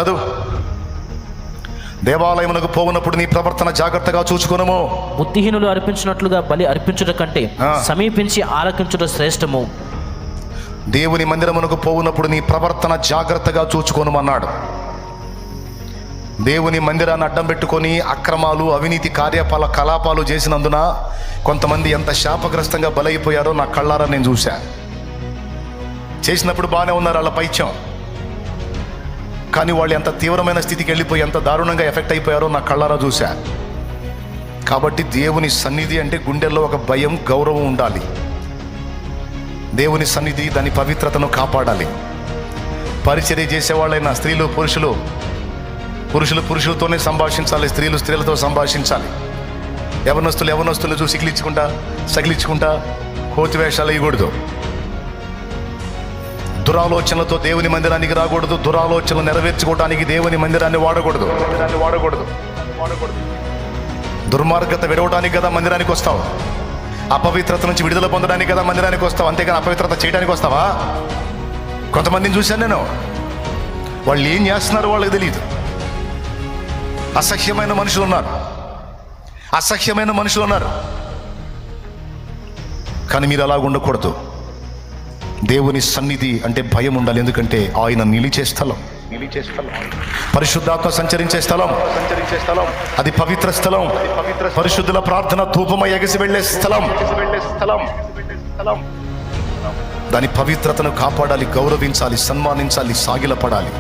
చదువు. దేవాలయమునకు పోవునప్పుడు నీ ప్రవర్తన జాగ్రత్తగా చూచుకొనుము. బుద్ధిహీనులు అర్పించినట్లుగా బలి అర్పించుట కంటే సమీపించి ఆలకించుట శ్రేష్టము. దేవుని మందిరమునకు పోవునప్పుడు నీ ప్రవర్తన జాగ్రత్తగా చూచుకొనుమన్నాడు. దేవుని మందిరాన్ని అడ్డం పెట్టుకొని అక్రమాలు, అవినీతి కలాపాలు చేసినందున కొంతమంది ఎంత శాపగ్రస్తంగా బలైపోయారో నా కళ్ళారా నేను చూశా. చేసినప్పుడు బాగానే ఉన్నారు, వాళ్ళ పైత్యం, కానీ వాళ్ళు ఎంత తీవ్రమైన స్థితికి వెళ్ళిపోయి ఎంత దారుణంగా ఎఫెక్ట్ అయిపోయారో నా కళ్ళారా చూశా. కాబట్టి దేవుని సన్నిధి అంటే గుండెల్లో ఒక భయం, గౌరవం ఉండాలి. దేవుని సన్నిధి దాని పవిత్రతను కాపాడాలి. పరిచర్య చేసేవాళ్ళైనా స్త్రీలు పురుషులతోనే సంభాషించాలి, స్త్రీలు స్త్రీలతో సంభాషించాలి. యవనస్తులు చూసి సగిలించుకుంటా కోతి వేషాలు వేయకూడదు. దురాలోచనలతో దేవుని మందిరానికి రాకూడదు. దురాలోచనలు నెరవేర్చుకోవడానికి దేవుని మందిరాన్ని వాడకూడదు. దుర్మార్గత విడవడానికి కదా మందిరానికి వస్తావు. అపవిత్రత నుంచి విడుదల పొందడానికి కదా మందిరానికి వస్తావు, అంతేగాని అపవిత్రత చేయడానికి వస్తావా? కొంతమందిని చూశాను నేను, వాళ్ళు ఏం చేస్తున్నారో వాళ్ళకి తెలియదు. అసహ్యమైన మనుషులు ఉన్నారు. కానీ మీరు అలాగ ఉండకూడదు. దేవుని సన్నిధి అంటే భయం ఉండాలి. ఎందుకంటే ఆయన నిలిచే స్థలం, పరిశుద్ధాత్మ సంచరించే స్థలం, అది పవిత్ర స్థలం. పరిశుద్ధుల ప్రార్థన ధూపమై ఎగసి వెళ్ళే స్థలం. దాని పవిత్రతను కాపాడాలి, గౌరవించాలి, సన్మానించాలి, సాగిలపడాలి.